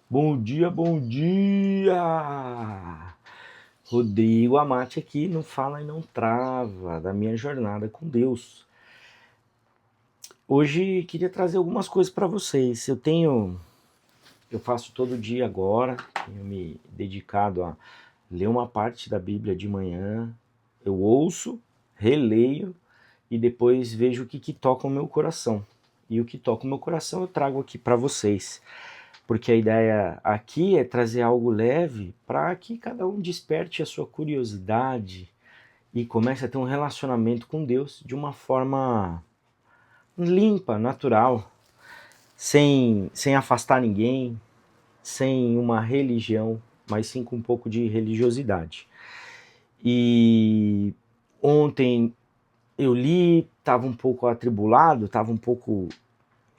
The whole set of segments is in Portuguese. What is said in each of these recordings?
Bom dia, bom dia! Rodrigo Amati aqui no Fala e Não Trava, da minha jornada com Deus. Hoje queria trazer algumas coisas para vocês. Eu faço todo dia agora, tenho me dedicado a ler uma parte da Bíblia de manhã, eu ouço, releio e depois vejo o que toca o meu coração. E o que toca o meu coração eu trago aqui para vocês. Porque a ideia aqui é trazer algo leve para que cada um desperte a sua curiosidade e comece a ter um relacionamento com Deus de uma forma limpa, natural, sem afastar ninguém, sem uma religião, mas sim com um pouco de religiosidade. E ontem eu li, estava um pouco atribulado, estava um pouco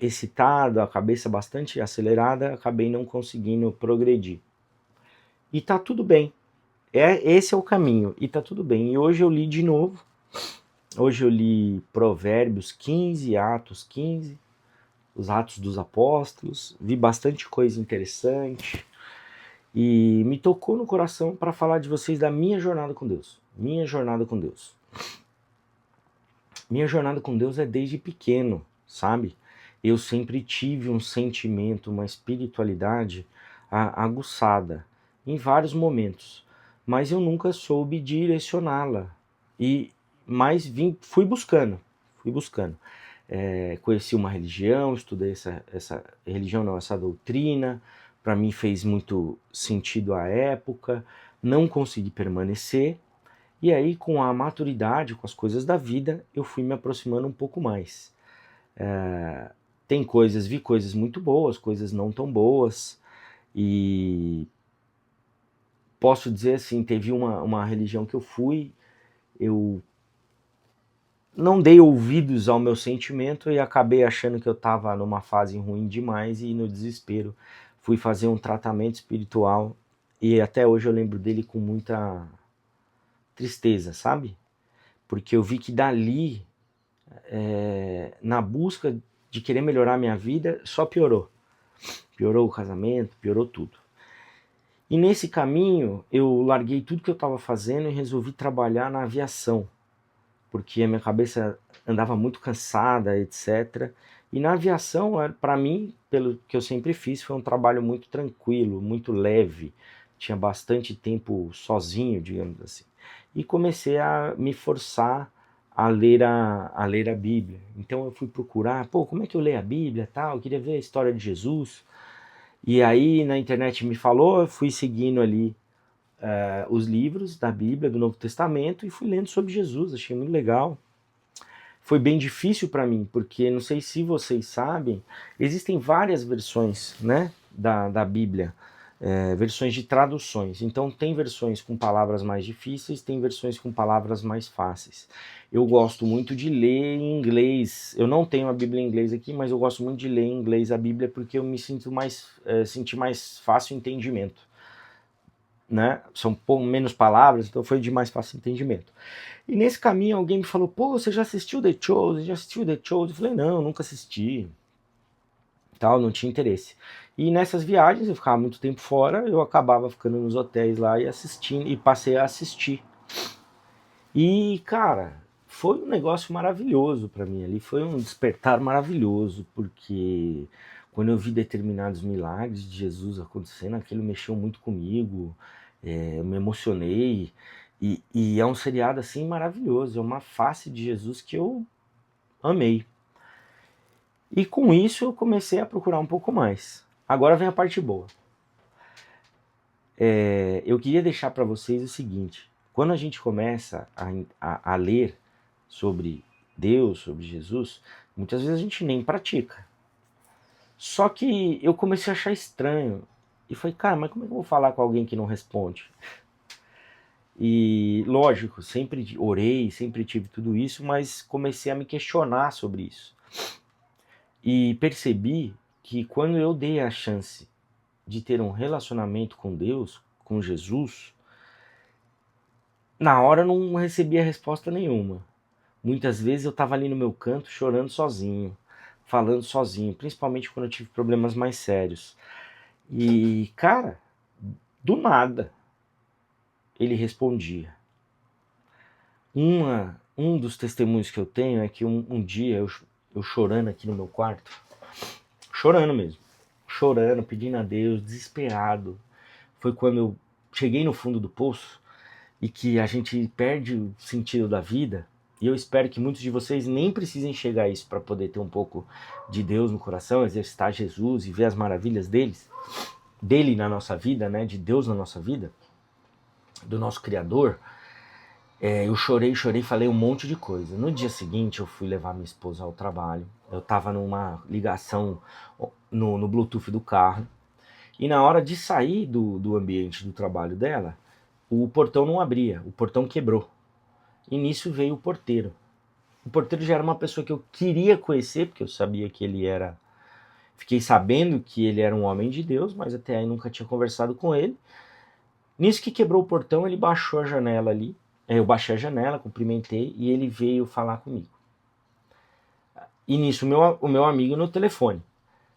excitado, a cabeça bastante acelerada, acabei não conseguindo progredir. E tá tudo bem. Esse é o caminho, e tá tudo bem. E hoje eu li de novo. Hoje eu li Provérbios 15, Atos 15, os Atos dos Apóstolos. Vi bastante coisa interessante. E me tocou no coração para falar de vocês da minha jornada com Deus. Minha jornada com Deus. Minha jornada com Deus é desde pequeno, sabe? Eu sempre tive um sentimento, uma espiritualidade aguçada em vários momentos, mas eu nunca soube direcioná-la. Mas fui buscando, fui buscando. Conheci uma religião, estudei essa religião, não, essa doutrina. Para mim fez muito sentido à época. Não consegui permanecer. E aí, com a maturidade, com as coisas da vida, eu fui me aproximando um pouco mais. Vi coisas muito boas, coisas não tão boas, e posso dizer assim, teve uma religião que eu não dei ouvidos ao meu sentimento e acabei achando que eu estava numa fase ruim demais e no desespero fui fazer um tratamento espiritual e até hoje eu lembro dele com muita tristeza, sabe? Porque eu vi que dali, na busca de querer melhorar minha vida, só piorou. Piorou o casamento, piorou tudo. E nesse caminho, eu larguei tudo que eu estava fazendo e resolvi trabalhar na aviação, porque a minha cabeça andava muito cansada, etc. E na aviação, para mim, pelo que eu sempre fiz, foi um trabalho muito tranquilo, muito leve. Tinha bastante tempo sozinho, digamos assim. E comecei a me forçar a ler a Bíblia. Então eu fui procurar, como é que eu leio a Bíblia, tal? Eu queria ver a história de Jesus. E aí na internet me falou, eu fui seguindo ali os livros da Bíblia, do Novo Testamento, e fui lendo sobre Jesus, achei muito legal. Foi bem difícil para mim, porque não sei se vocês sabem, existem várias versões, né, da Bíblia, versões de traduções. Então tem versões com palavras mais difíceis, tem versões com palavras mais fáceis. Eu gosto muito de ler em inglês. Eu não tenho a Bíblia em inglês aqui, mas eu gosto muito de ler em inglês a Bíblia porque eu me senti mais fácil entendimento, né? São menos palavras, então foi de mais fácil entendimento. E nesse caminho alguém me falou, você já assistiu The Chosen? Já assistiu The Chosen? Eu falei, não, nunca assisti, tal, não tinha interesse. E nessas viagens, eu ficava muito tempo fora, eu acabava ficando nos hotéis lá e assistindo, e passei a assistir. E, cara, foi um negócio maravilhoso para mim ali, foi um despertar maravilhoso, porque quando eu vi determinados milagres de Jesus acontecendo, aquilo mexeu muito comigo, eu me emocionei, e é um seriado assim maravilhoso, é uma face de Jesus que eu amei. E com isso eu comecei a procurar um pouco mais. Agora vem a parte boa. Eu queria deixar para vocês o seguinte: quando a gente começa a ler sobre Deus, sobre Jesus, muitas vezes a gente nem pratica. Só que eu comecei a achar estranho. E falei, cara, mas como é que eu vou falar com alguém que não responde? E lógico, sempre orei, sempre tive tudo isso, mas comecei a me questionar sobre isso. E percebi que quando eu dei a chance de ter um relacionamento com Deus, com Jesus, na hora eu não recebia resposta nenhuma. Muitas vezes eu estava ali no meu canto chorando sozinho, falando sozinho, principalmente quando eu tive problemas mais sérios. E, cara, do nada, ele respondia. Um dos testemunhos que eu tenho é que um dia eu chorando aqui no meu quarto, chorando mesmo, chorando, pedindo a Deus, desesperado. Foi quando eu cheguei no fundo do poço e que a gente perde o sentido da vida. E eu espero que muitos de vocês nem precisem chegar a isso para poder ter um pouco de Deus no coração, exercitar Jesus e ver as maravilhas dele na nossa vida, né? De Deus na nossa vida, do nosso Criador. Eu chorei, falei um monte de coisa. No dia seguinte eu fui levar minha esposa ao trabalho. Eu estava numa ligação no Bluetooth do carro. E na hora de sair do ambiente do trabalho dela, o portão não abria, o portão quebrou. E nisso veio o porteiro. O porteiro já era uma pessoa que eu queria conhecer, porque eu sabia que ele era... Fiquei sabendo que ele era um homem de Deus, mas até aí nunca tinha conversado com ele. Nisso que quebrou o portão, ele baixou a janela ali. Eu baixei a janela, cumprimentei e ele veio falar comigo. E nisso o meu amigo no telefone.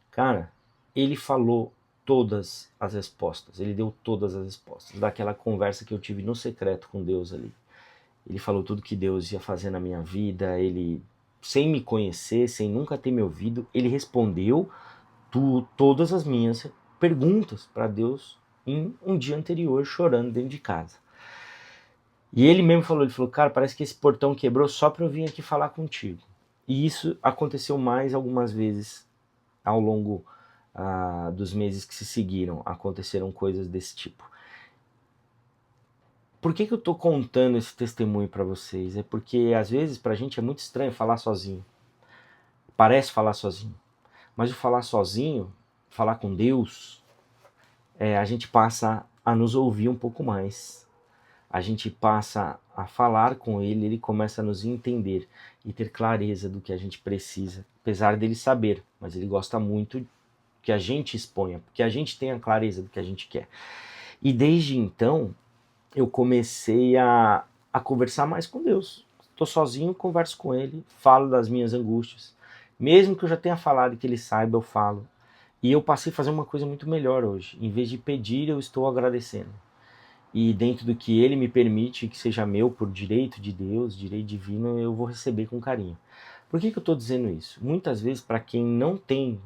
Cara, ele falou todas as respostas. Ele deu todas as respostas daquela conversa que eu tive no secreto com Deus ali. Ele falou tudo que Deus ia fazer na minha vida. Ele, sem me conhecer, sem nunca ter me ouvido, ele respondeu todas as minhas perguntas para Deus em um dia anterior, chorando dentro de casa. E ele mesmo falou, cara, parece que esse portão quebrou só para eu vir aqui falar contigo. E isso aconteceu mais algumas vezes ao longo dos meses que se seguiram. Aconteceram coisas desse tipo. Por que eu tô contando esse testemunho para vocês? É porque às vezes pra gente é muito estranho falar sozinho. Parece falar sozinho. Mas o falar sozinho, falar com Deus, a gente passa a nos ouvir um pouco mais. A gente passa a falar com ele, ele começa a nos entender e ter clareza do que a gente precisa, apesar dele saber, mas ele gosta muito que a gente exponha, porque a gente tenha clareza do que a gente quer. E desde então, eu comecei a conversar mais com Deus. Estou sozinho, converso com ele, falo das minhas angústias. Mesmo que eu já tenha falado e que ele saiba, eu falo. E eu passei a fazer uma coisa muito melhor hoje. Em vez de pedir, eu estou agradecendo. E dentro do que ele me permite, que seja meu por direito de Deus, direito divino, eu vou receber com carinho. Por que eu estou dizendo isso? Muitas vezes, para quem não tem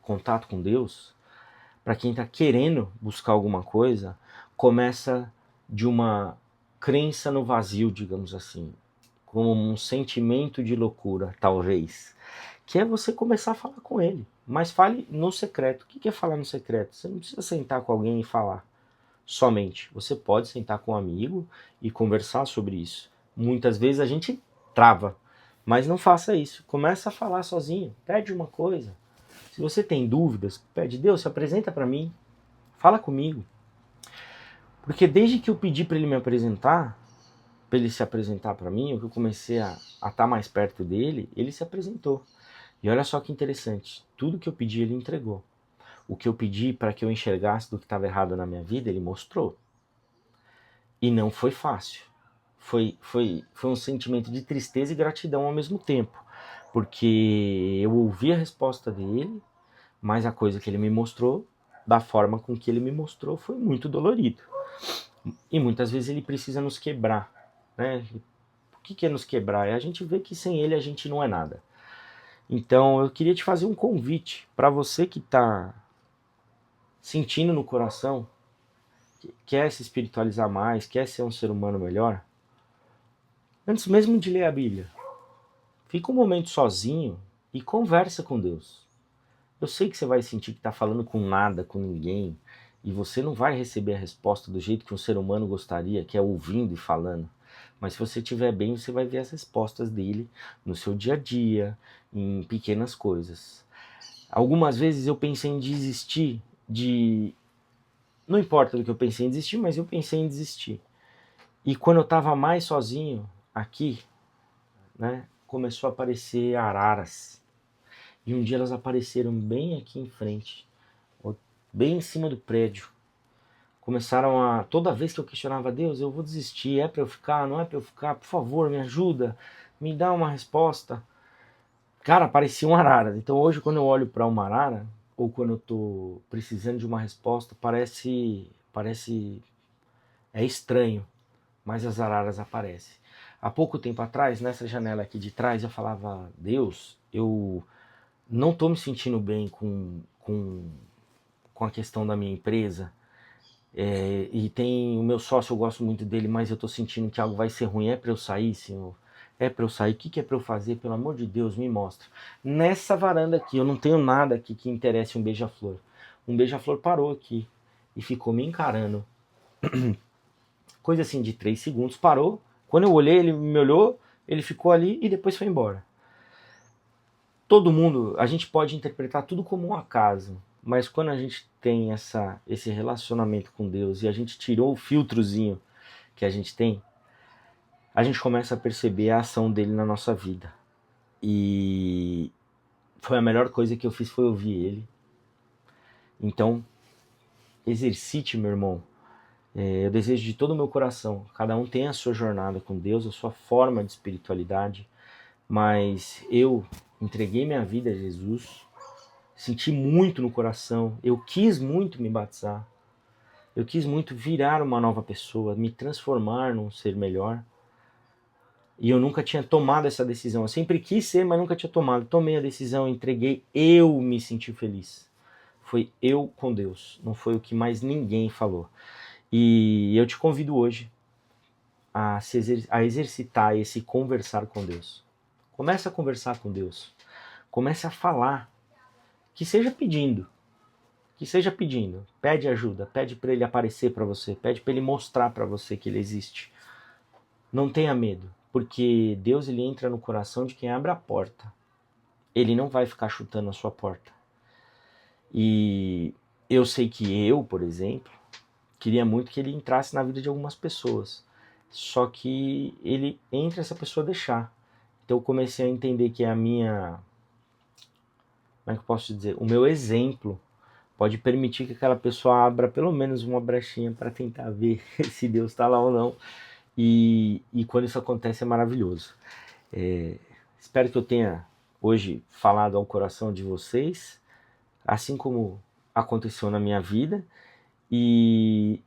contato com Deus, para quem está querendo buscar alguma coisa, começa de uma crença no vazio, digamos assim, como um sentimento de loucura, talvez, que é você começar a falar com ele, mas fale no secreto. O que é falar no secreto? Você não precisa sentar com alguém e falar somente. Você pode sentar com um amigo e conversar sobre isso. Muitas vezes a gente trava, mas não faça isso. Começa a falar sozinho, pede uma coisa. Se você tem dúvidas, pede, Deus, se apresenta para mim, fala comigo. Porque desde que eu pedi para ele me apresentar, para ele se apresentar para mim, que eu comecei a estar mais perto dele, ele se apresentou. E olha só que interessante, tudo que eu pedi ele entregou. O que eu pedi para que eu enxergasse do que estava errado na minha vida, ele mostrou. E não foi fácil. Foi um sentimento de tristeza e gratidão ao mesmo tempo. Porque eu ouvi a resposta dele, mas a coisa que ele me mostrou, da forma com que ele me mostrou, foi muito dolorido. E muitas vezes ele precisa nos quebrar, né? O que é nos quebrar? É a gente ver que sem ele a gente não é nada. Então eu queria te fazer um convite para você que está sentindo no coração, quer se espiritualizar mais, quer ser um ser humano melhor, antes mesmo de ler a Bíblia, fica um momento sozinho e conversa com Deus. Eu sei que você vai sentir que está falando com nada, com ninguém, e você não vai receber a resposta do jeito que um ser humano gostaria, que é ouvindo e falando. Mas se você estiver bem, você vai ver as respostas dele no seu dia a dia, em pequenas coisas. Algumas vezes eu pensei em desistir Não importa do que eu pensei em desistir, mas eu pensei em desistir. E quando eu estava mais sozinho, aqui, né, começou a aparecer araras. E um dia elas apareceram bem aqui em frente, bem em cima do prédio. Começaram a... Toda vez que eu questionava, Deus, eu vou desistir, é para eu ficar, não é para eu ficar, por favor, me ajuda, me dá uma resposta. Cara, apareciam araras. Então hoje quando eu olho para uma arara, ou quando eu tô precisando de uma resposta, parece é estranho, mas as araras aparecem. Há pouco tempo atrás, nessa janela aqui de trás, eu falava: Deus, eu não tô me sentindo bem com a questão da minha empresa. E tem o meu sócio, eu gosto muito dele, mas eu tô sentindo que algo vai ser ruim. É para eu sair, Senhor? É para eu sair? O que é para eu fazer? Pelo amor de Deus, me mostra. Nessa varanda aqui, eu não tenho nada aqui que interesse um beija-flor. Um beija-flor parou aqui e ficou me encarando. Coisa assim de 3 segundos, parou. Quando eu olhei, ele me olhou, ele ficou ali e depois foi embora. Todo mundo, a gente pode interpretar tudo como um acaso, mas quando a gente tem esse relacionamento com Deus e a gente tirou o filtrozinho que a gente tem, a gente começa a perceber a ação dele na nossa vida. E foi a melhor coisa que eu fiz, foi ouvir ele. Então, exercite, meu irmão. Eu desejo de todo o meu coração. Cada um tem a sua jornada com Deus, a sua forma de espiritualidade. Mas eu entreguei minha vida a Jesus. Senti muito no coração. Eu quis muito me batizar. Eu quis muito virar uma nova pessoa, me transformar num ser melhor. E eu nunca tinha tomado essa decisão. Eu sempre quis ser, mas nunca tinha tomado. Tomei a decisão, entreguei. Eu me senti feliz. Foi eu com Deus. Não foi o que mais ninguém falou. E eu te convido hoje a exercitar esse conversar com Deus. Comece a conversar com Deus. Comece a falar. Que seja pedindo. Que seja pedindo. Pede ajuda. Pede para ele aparecer para você. Pede para ele mostrar para você que ele existe. Não tenha medo. Porque Deus, ele entra no coração de quem abre a porta. Ele não vai ficar chutando a sua porta. E eu sei que eu, por exemplo, queria muito que ele entrasse na vida de algumas pessoas. Só que ele entra essa pessoa deixar. Então eu comecei a entender que a minha... Como é que eu posso dizer? O meu exemplo pode permitir que aquela pessoa abra pelo menos uma brechinha para tentar ver se Deus está lá ou não. E quando isso acontece é maravilhoso. Espero que eu tenha hoje falado ao coração de vocês, assim como aconteceu na minha vida. E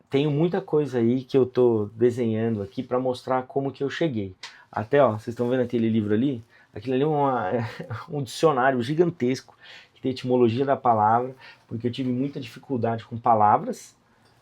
tenho muita coisa aí que eu tô desenhando aqui para mostrar como que eu cheguei. Até, ó, vocês estão vendo aquele livro ali? Aquilo ali é um dicionário gigantesco que tem etimologia da palavra, porque eu tive muita dificuldade com palavras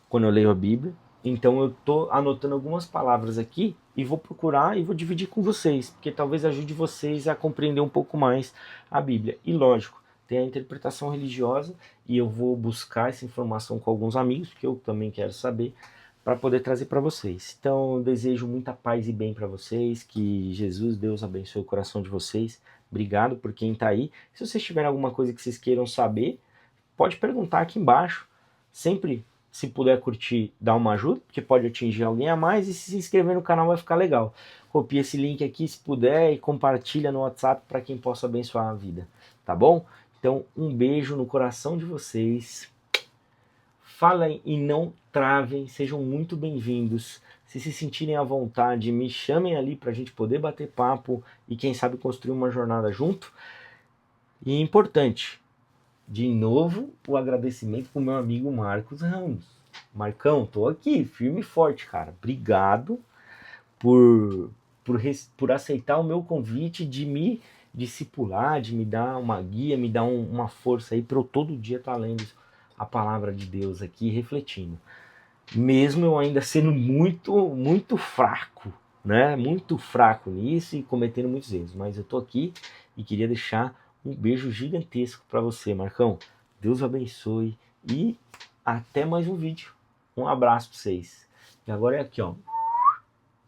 quando eu leio a Bíblia. Então eu tô anotando algumas palavras aqui e vou procurar e vou dividir com vocês, porque talvez ajude vocês a compreender um pouco mais a Bíblia. E lógico, tem a interpretação religiosa e eu vou buscar essa informação com alguns amigos, porque eu também quero saber, para poder trazer para vocês. Então eu desejo muita paz e bem para vocês, que Jesus, Deus abençoe o coração de vocês. Obrigado por quem está aí. Se vocês tiverem alguma coisa que vocês queiram saber, pode perguntar aqui embaixo. Sempre, se puder curtir, dá uma ajuda, porque pode atingir alguém a mais, e se inscrever no canal vai ficar legal. Copia esse link aqui se puder e compartilha no WhatsApp para quem possa abençoar a vida, tá bom? Então, um beijo no coração de vocês. Falem e não travem, sejam muito bem-vindos. Se sentirem à vontade, me chamem ali para a gente poder bater papo e quem sabe construir uma jornada junto. E é importante, de novo, o agradecimento pro meu amigo Marcos Ramos. Marcão, tô aqui, firme e forte, cara. Obrigado por aceitar o meu convite de me discipular, de me dar uma guia, me dar uma força aí para eu todo dia estar lendo a palavra de Deus aqui, refletindo. Mesmo eu ainda sendo muito fraco, né? Muito fraco nisso e cometendo muitos erros. Mas eu tô aqui e queria deixar um beijo gigantesco para você, Marcão. Deus abençoe e até mais um vídeo. Um abraço para vocês. E agora é aqui, ó.